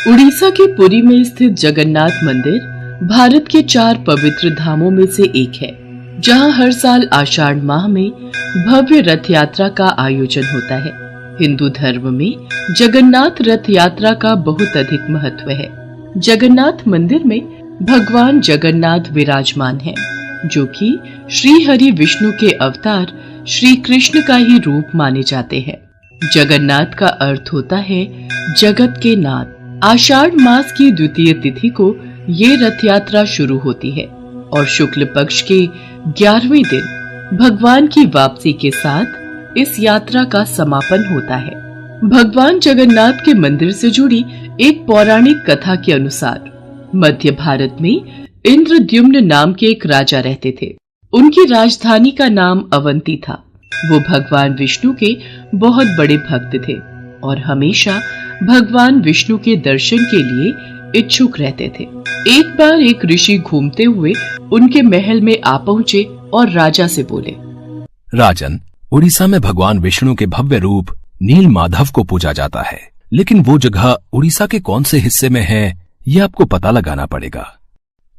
उड़ीसा के पुरी में स्थित जगन्नाथ मंदिर भारत के 4 पवित्र धामों में से एक है, जहां हर साल आषाढ़ माह में भव्य रथ यात्रा का आयोजन होता है। हिंदू धर्म में जगन्नाथ रथ यात्रा का बहुत अधिक महत्व है। जगन्नाथ मंदिर में भगवान जगन्नाथ विराजमान हैं, जो कि श्री हरि विष्णु के अवतार श्री कृष्ण का ही रूप माने जाते हैं। जगन्नाथ का अर्थ होता है जगत के नाथ। आषाढ़ मास की द्वितीय तिथि को ये रथ यात्रा शुरू होती है और शुक्ल पक्ष के 11वें दिन भगवान की वापसी के साथ इस यात्रा का समापन होता है। भगवान जगन्नाथ के मंदिर से जुड़ी एक पौराणिक कथा के अनुसार मध्य भारत में इंद्रद्युम्न नाम के एक राजा रहते थे। उनकी राजधानी का नाम अवंती था। वो भगवान विष्णु के बहुत बड़े भक्त थे और हमेशा भगवान विष्णु के दर्शन के लिए इच्छुक रहते थे। एक बार एक ऋषि घूमते हुए उनके महल में आ पहुंचे और राजा से बोले, राजन, उड़ीसा में भगवान विष्णु के भव्य रूप नील माधव को पूजा जाता है, लेकिन वो जगह उड़ीसा के कौन से हिस्से में है, ये आपको पता लगाना पड़ेगा।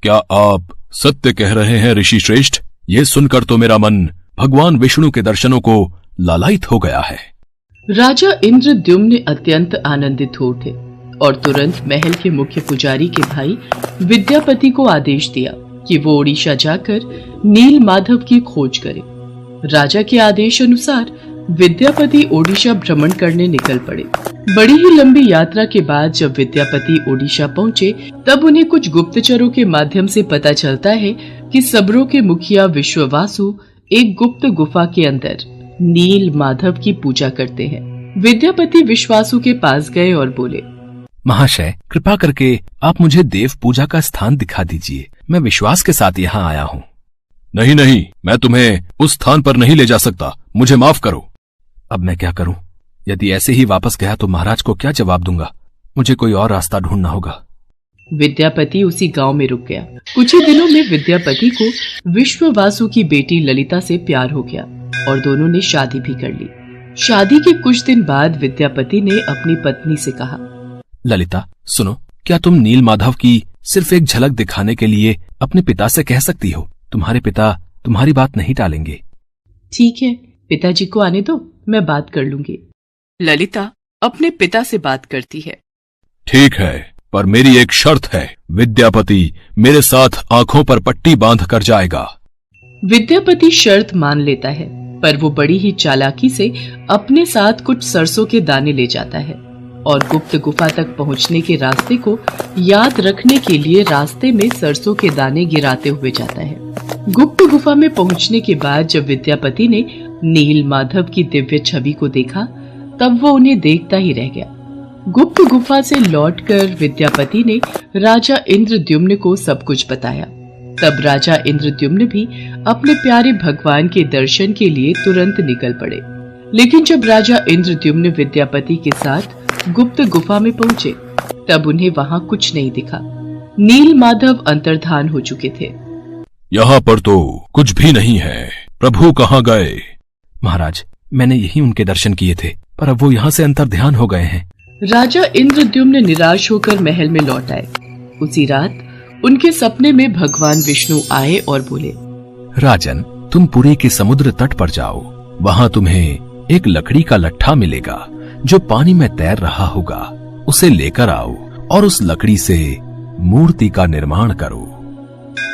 क्या आप सत्य कह रहे हैं ऋषि श्रेष्ठ? ये सुनकर तो मेरा मन भगवान विष्णु के दर्शनों को लालायित हो गया है। राजा इंद्रद्युम्न अत्यंत आनंदित हो उठे और तुरंत महल के मुख्य पुजारी के भाई विद्यापति को आदेश दिया कि वो ओडिशा जाकर नील माधव की खोज करे। राजा के आदेश अनुसार विद्यापति ओडिशा भ्रमण करने निकल पड़े। बड़ी ही लंबी यात्रा के बाद जब विद्यापति ओडिशा पहुंचे, तब उन्हें कुछ गुप्तचरों के माध्यम से पता चलता है कि सबरों के मुखिया विश्ववासु एक गुप्त गुफा के अंदर नील माधव की पूजा करते हैं। विद्यापति विश्वासु के पास गए और बोले, महाशय, कृपा करके आप मुझे देव पूजा का स्थान दिखा दीजिए। मैं विश्वास के साथ यहाँ आया हूँ। नहीं नहीं, मैं तुम्हें उस स्थान पर नहीं ले जा सकता, मुझे माफ करो। अब मैं क्या करूं? यदि ऐसे ही वापस गया तो महाराज को क्या जवाब दूंगा? मुझे कोई और रास्ता ढूंढना होगा। विद्यापति उसी गांव में रुक गया। कुछ ही दिनों में विद्यापति को विश्ववासु की बेटी ललिता से प्यार हो गया और दोनों ने शादी भी कर ली। शादी के कुछ दिन बाद विद्यापति ने अपनी पत्नी से कहा, ललिता, सुनो, क्या तुम नील माधव की सिर्फ एक झलक दिखाने के लिए अपने पिता से कह सकती हो? तुम्हारे पिता तुम्हारी बात नहीं टालेंगे। ठीक है, पिताजी को आने दो, मैं बात कर लूंगी। ललिता अपने पिता से बात करती है। ठीक है, पर मेरी एक शर्त है। विद्यापति मेरे साथ आंखों पर पट्टी बांध कर जाएगा। विद्यापति शर्त मान लेता है, पर वो बड़ी ही चालाकी से अपने साथ कुछ सरसों के दाने ले जाता है और गुप्त गुफा तक पहुंचने के रास्ते को याद रखने के लिए रास्ते में सरसों के दाने गिराते हुए जाता है। गुप्त गुफा में पहुंचने के बाद जब विद्यापति ने नील माधव की दिव्य छवि को देखा, तब वो उन्हें देखता ही रह गया। गुप्त गुफा से लौटकर विद्यापति ने राजा इंद्रद्युम्न को सब कुछ बताया। तब राजा इंद्रद्युम्न भी अपने प्यारे भगवान के दर्शन के लिए तुरंत निकल पड़े। लेकिन जब राजा इंद्रद्युम्न विद्यापति के साथ गुप्त गुफा में पहुंचे, तब उन्हें वहां कुछ नहीं दिखा। नील माधव अंतर्धान हो चुके थे। यहाँ पर तो कुछ भी नहीं है। प्रभु कहाँ गए? महाराज, मैंने यही उनके दर्शन किए थे, पर अब वो यहाँ से अंतर्ध्यान हो गए हैं। राजा इंद्रद्युम्न निराश होकर महल में लौट आए। उसी रात उनके सपने में भगवान विष्णु आए और बोले, राजन, तुम पुरी के समुद्र तट पर जाओ। वहाँ तुम्हें एक लकड़ी का लट्ठा मिलेगा जो पानी में तैर रहा होगा। उसे लेकर आओ और उस लकड़ी से मूर्ति का निर्माण करो।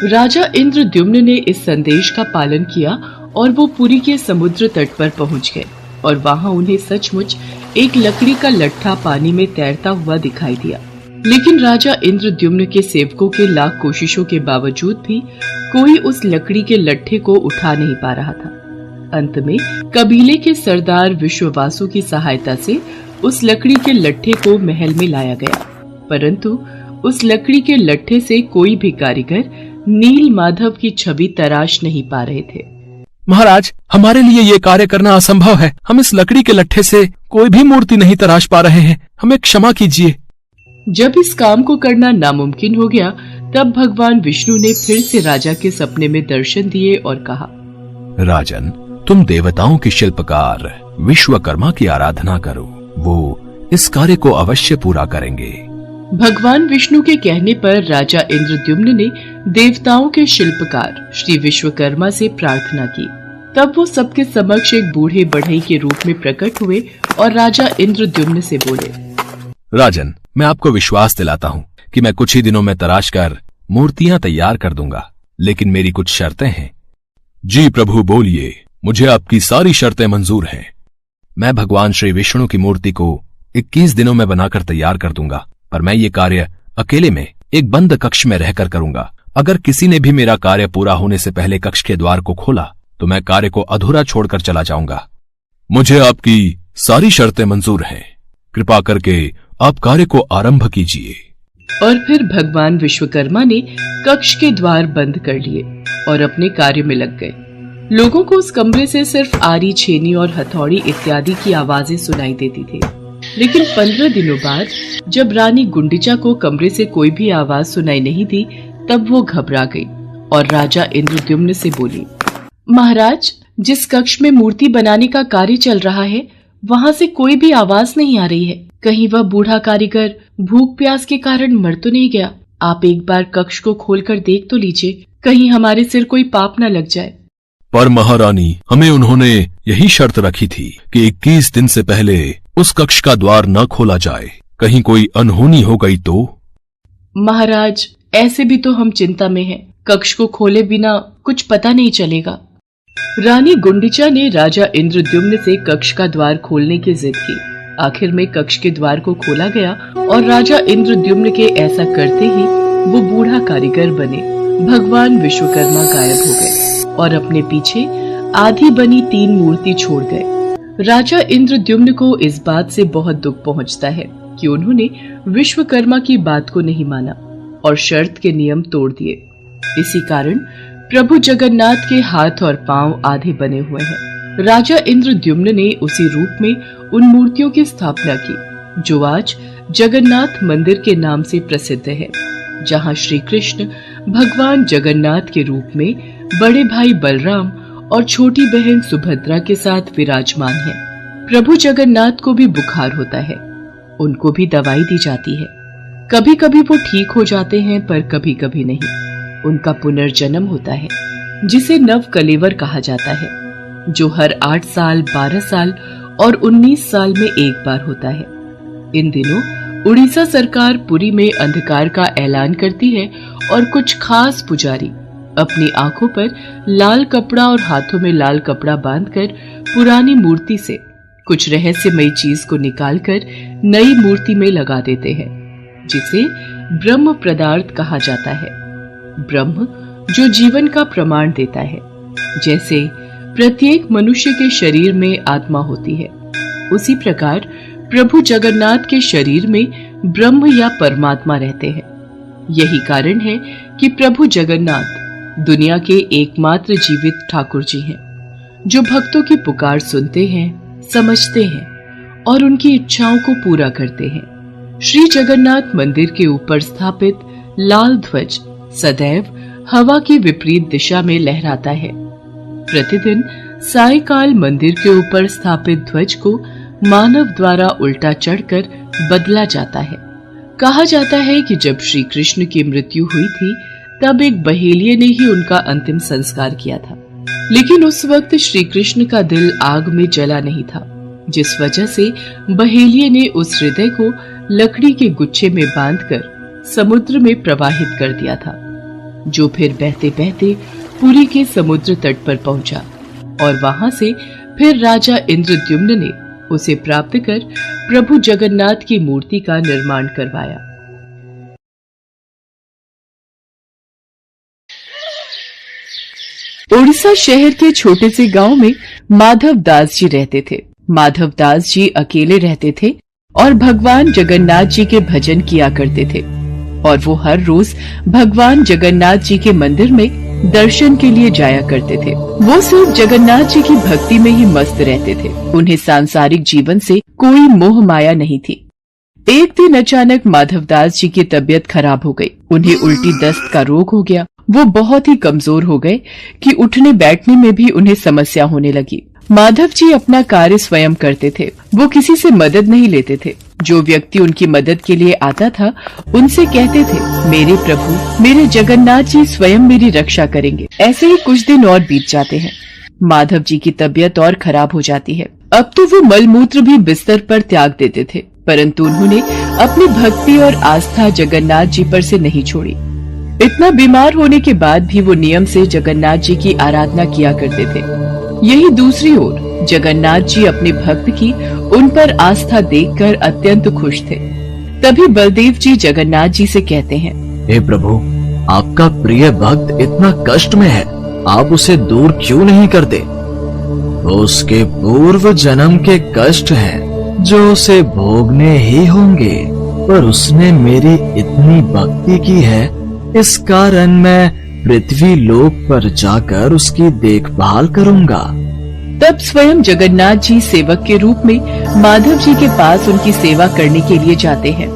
राजा इंद्रद्युम्न ने इस संदेश का पालन किया और वो पुरी के समुद्र तट पर पहुंच गए और वहां उन्हें सचमुच एक लकड़ी का लट्ठा पानी में तैरता हुआ दिखाई दिया। लेकिन राजा इंद्रद्युम्न के सेवकों के लाख कोशिशों के बावजूद भी कोई उस लकड़ी के लट्ठे को उठा नहीं पा रहा था। अंत में कबीले के सरदार विश्ववासु की सहायता से उस लकड़ी के लट्ठे को महल में लाया गया, परंतु उस लकड़ी के लट्ठे से कोई भी कारीगर नील माधव की छवि तराश नहीं पा रहे थे। महाराज, हमारे लिए ये कार्य करना असंभव है। हम इस लकड़ी के लट्ठे से कोई भी मूर्ति नहीं तराश पा रहे हैं। हमें क्षमा कीजिए। जब इस काम को करना नामुमकिन हो गया, तब भगवान विष्णु ने फिर से राजा के सपने में दर्शन दिए और कहा, राजन, तुम देवताओं के शिल्पकार विश्वकर्मा की आराधना करो। वो इस कार्य को अवश्य पूरा करेंगे। भगवान विष्णु के कहने पर राजा इंद्रद्युम्न ने देवताओं के शिल्पकार श्री विश्वकर्मा से प्रार्थना की। तब वो सबके समक्ष एक बूढ़े बढ़ई के रूप में प्रकट हुए और राजा इंद्रद्युम्न से बोले, राजन, मैं आपको विश्वास दिलाता हूँ कि मैं कुछ ही दिनों में तराश कर मूर्तियां तैयार कर दूंगा, लेकिन मेरी कुछ शर्तें हैं। जी प्रभु बोलिए, मुझे आपकी सारी शर्तें मंजूर हैं। मैं भगवान श्री विष्णु की मूर्ति को 21 दिनों में बनाकर तैयार कर दूंगा, पर मैं ये कार्य अकेले में एक बंद कक्ष में रहकर करूंगा। अगर किसी ने भी मेरा कार्य पूरा होने से पहले कक्ष के द्वार को खोला तो मैं कार्य को अधूरा छोड़कर चला जाऊंगा। मुझे आपकी सारी शर्तें मंजूर हैं। कृपा करके आप कार्य को आरंभ कीजिए। और फिर भगवान विश्वकर्मा ने कक्ष के द्वार बंद कर लिए और अपने कार्य में लग गए। लोगों को उस कमरे से सिर्फ आरी, छेनी और हथौड़ी इत्यादि की आवाजें सुनाई देती थी। लेकिन 15 दिनों बाद जब रानी गुंडिचा को कमरे से कोई भी आवाज सुनाई नहीं दी, तब वो घबरा गई और राजा इंद्रद्युम्न से बोली, महाराज, जिस कक्ष में मूर्ति बनाने का कार्य चल रहा है वहाँ से कोई भी आवाज नहीं आ रही है। कहीं वह बूढ़ा कारीगर भूख प्यास के कारण मर तो नहीं गया? आप एक बार कक्ष को खोलकर देख तो लीजिए, कहीं हमारे सिर कोई पाप न लग जाए। पर महारानी, हमें उन्होंने यही शर्त रखी थी कि 21 दिन से पहले उस कक्ष का द्वार न खोला जाए। कहीं कोई अनहोनी हो गई तो? महाराज, ऐसे भी तो हम चिंता में हैं। कक्ष को खोले बिना कुछ पता नहीं चलेगा। रानी गुंडिचा ने राजा इंद्रद्युम्न से कक्ष का द्वार खोलने की जिद की। आखिर में कक्ष के द्वार को खोला गया और राजा इंद्रद्युम्न के ऐसा करते ही वो बूढ़ा कारीगर बने भगवान विश्वकर्मा गायब हो गए और अपने पीछे आधी बनी 3 मूर्ति छोड़ गए। राजा इंद्रद्युम्न को इस बात से बहुत दुख पहुंचता है कि उन्होंने विश्वकर्मा की बात को नहीं माना और शर्त के नियम तोड़ दिए। इसी कारण प्रभु जगन्नाथ के हाथ और पांव आधे बने हुए हैं। राजा इंद्रद्युम्न ने उसी रूप में उन मूर्तियों की स्थापना की जो आज जगन्नाथ मंदिर के नाम से प्रसिद्ध है, जहां श्री कृष्ण भगवान जगन्नाथ के रूप में बड़े भाई बलराम और छोटी बहन सुभद्रा के साथ विराजमान है। प्रभु जगन्नाथ को भी बुखार होता है, उनको भी दवाई दी जाती है। कभी कभी वो ठीक हो जाते हैं, पर कभी कभी नहीं। उनका पुनर्जन्म होता है जिसे नव कलेवर कहा जाता है, जो हर 8 साल, 12 साल और 19 साल में एक बार होता है। इन दिनों उड़ीसा सरकार पुरी में अंधकार का ऐलान करती है और कुछ खास पुजारी अपनी आंखों पर लाल कपड़ा और हाथों में लाल कपड़ा बांधकर पुरानी मूर्ति से कुछ रहस्यमयी चीज को निकालकर नई मूर्ति में लगा देते हैं, जिसे ब्रह्म पदार्थ कहा जाता है। ब्रह्म जो जीवन का प्रमाण देता है। जैसे प्रत्येक मनुष्य के शरीर में आत्मा होती है, उसी प्रकार प्रभु जगन्नाथ के शरीर में ब्रह्म या परमात्मा रहते हैं। यही कारण है कि प्रभु जगन्नाथ दुनिया के एकमात्र जीवित ठाकुर जी हैं, जो भक्तों की पुकार सुनते हैं, समझते हैं और उनकी इच्छाओं को पूरा करते हैं। श्री जगन्नाथ मंदिर के ऊपर स्थापित लाल ध्वज सदैव हवा की विपरीत दिशा में लहराता है। प्रतिदिन सायकाल मंदिर के ऊपर स्थापित ध्वज को मानव द्वारा उल्टा चढ़कर बदला जाता है। कहा जाता है कि जब श्री कृष्ण की मृत्यु हुई थी, तब एक बहेलिये ने ही उनका अंतिम संस्कार किया था, लेकिन उस वक्त श्री कृष्ण का दिल आग में जला नहीं था, जिस वजह से बहेलिये ने उस हृदय को लकड़ी के गुच्छे में बांधकर समुद्र में प्रवाहित कर दिया था, जो फिर बहते बहते पुरी के समुद्र तट पर पहुंचा और वहां से फिर राजा इंद्रद्युम्न ने उसे प्राप्त कर प्रभु जगन्नाथ की मूर्ति का निर्माण करवाया। उड़ीसा शहर के छोटे से गांव में माधव दास जी रहते थे। माधव दास जी अकेले रहते थे और भगवान जगन्नाथ जी के भजन किया करते थे, और वो हर रोज भगवान जगन्नाथ जी के मंदिर में दर्शन के लिए जाया करते थे। वो सिर्फ जगन्नाथ जी की भक्ति में ही मस्त रहते थे। उन्हें सांसारिक जीवन से कोई मोह माया नहीं थी। एक दिन अचानक माधवदास जी की तबीयत खराब हो गई। उन्हें उल्टी दस्त का रोग हो गया। वो बहुत ही कमजोर हो गए कि उठने बैठने में भी उन्हें समस्या होने लगी। माधव जी अपना कार्य स्वयं करते थे। वो किसी से मदद नहीं लेते थे। जो व्यक्ति उनकी मदद के लिए आता था उनसे कहते थे, मेरे प्रभु, मेरे जगन्नाथ जी स्वयं मेरी रक्षा करेंगे। ऐसे ही कुछ दिन और बीत जाते हैं। माधव जी की तबीयत और खराब हो जाती है। अब तो वो मलमूत्र भी बिस्तर पर त्याग देते थे, परंतु उन्होंने अपनी भक्ति और आस्था जगन्नाथ जी पर से नहीं छोड़ी। इतना बीमार होने के बाद भी वो नियम से जगन्नाथ जी की आराधना किया करते थे। यही दूसरी ओर जगन्नाथ जी अपने भक्त की उन पर आस्था देखकर अत्यंत खुश थे। तभी बलदेव जी जगन्नाथ जी से कहते हैं, हे प्रभु, आपका प्रिय भक्त इतना कष्ट में है, आप उसे दूर क्यों नहीं करते? तो उसके पूर्व जन्म के कष्ट हैं जो उसे भोगने ही होंगे, पर उसने मेरी इतनी भक्ति की है, इस कारण मैं पृथ्वी लोक पर जाकर उसकी देखभाल करूंगा। तब स्वयं जगन्नाथ जी सेवक के रूप में माधव जी के पास उनकी सेवा करने के लिए जाते हैं।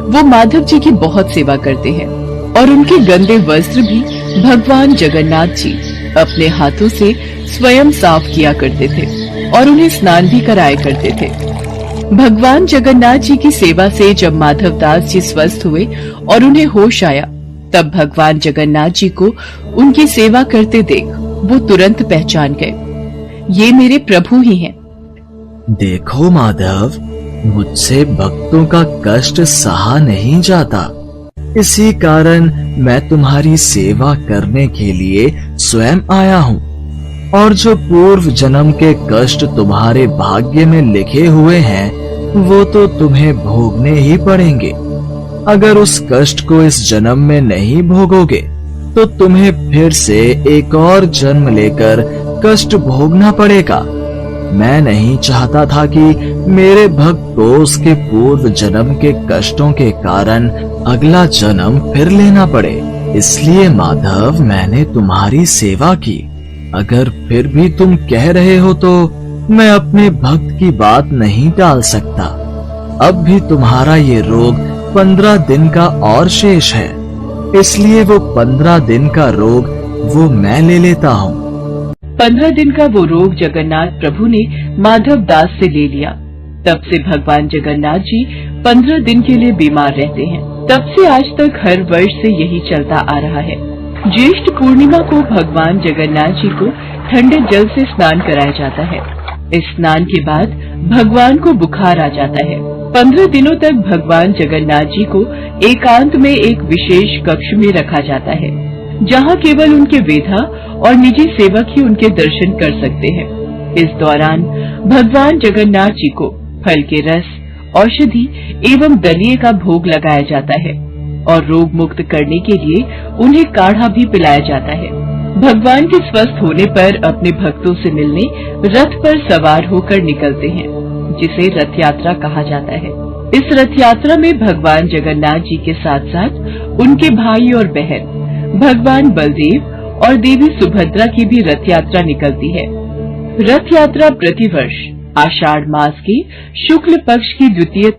वो माधव जी की बहुत सेवा करते हैं और उनके गंदे वस्त्र भी भगवान जगन्नाथ जी अपने हाथों से स्वयं साफ किया करते थे और उन्हें स्नान भी कराया करते थे। भगवान जगन्नाथ जी की सेवा से जब माधव दास जी स्वस्थ हुए और उन्हें होश आया, तब भगवान जगन्नाथ जी को उनकी सेवा करते देख वो तुरंत पहचान गए, ये मेरे प्रभु ही हैं। देखो माधव, मुझसे भक्तों का कष्ट सहा नहीं जाता, इसी कारण मैं तुम्हारी सेवा करने के लिए स्वयं आया हूँ। और जो पूर्व जन्म के कष्ट तुम्हारे भाग्य में लिखे हुए हैं, वो तो तुम्हें भोगने ही पड़ेंगे। अगर उस कष्ट को इस जन्म में नहीं भोगोगे, तो तुम्हें फिर से एक और जन्म लेकर कष्ट भोगना पड़ेगा। मैं नहीं चाहता था कि मेरे भक्त को उसके पूर्व जन्म के कष्टों के कारण अगला जन्म फिर लेना पड़े। इसलिए माधव, मैंने तुम्हारी सेवा की। अगर फिर भी तुम कह रहे हो तो मैं अपने भक्त की बात नहीं टाल सकता। अब भी तुम्हारा ये रोग 15 दिन का और शेष है, इसलिए वो 15 दिन का रोग वो मैं ले लेता हूँ। 15 दिन का वो रोग जगन्नाथ प्रभु ने माधव दास से ले लिया। तब से भगवान जगन्नाथ जी 15 दिन के लिए बीमार रहते हैं। तब से आज तक हर वर्ष से यही चलता आ रहा है। ज्येष्ठ पूर्णिमा को भगवान जगन्नाथ जी को ठंडे जल से स्नान कराया जाता है। इस स्नान के बाद भगवान को बुखार आ जाता है। 15 दिनों तक भगवान जगन्नाथ जी को एकांत में एक विशेष कक्ष में रखा जाता है, जहाँ केवल उनके वेधा और निजी सेवक ही उनके दर्शन कर सकते हैं। इस दौरान भगवान जगन्नाथ जी को फल के रस, औषधि एवं दलिये का भोग लगाया जाता है और रोग मुक्त करने के लिए उन्हें काढ़ा भी पिलाया जाता है। भगवान के स्वस्थ होने पर अपने भक्तों से मिलने रथ पर सवार होकर निकलते हैं, जिसे रथ यात्रा कहा जाता है। इस रथ यात्रा में भगवान जगन्नाथ जी के साथ साथ उनके भाई और बहन भगवान बलदेव और देवी सुभद्रा की भी रथ यात्रा निकलती है। रथ यात्रा प्रतिवर्ष आषाढ़ मास के शुक्ल पक्ष की द्वितीय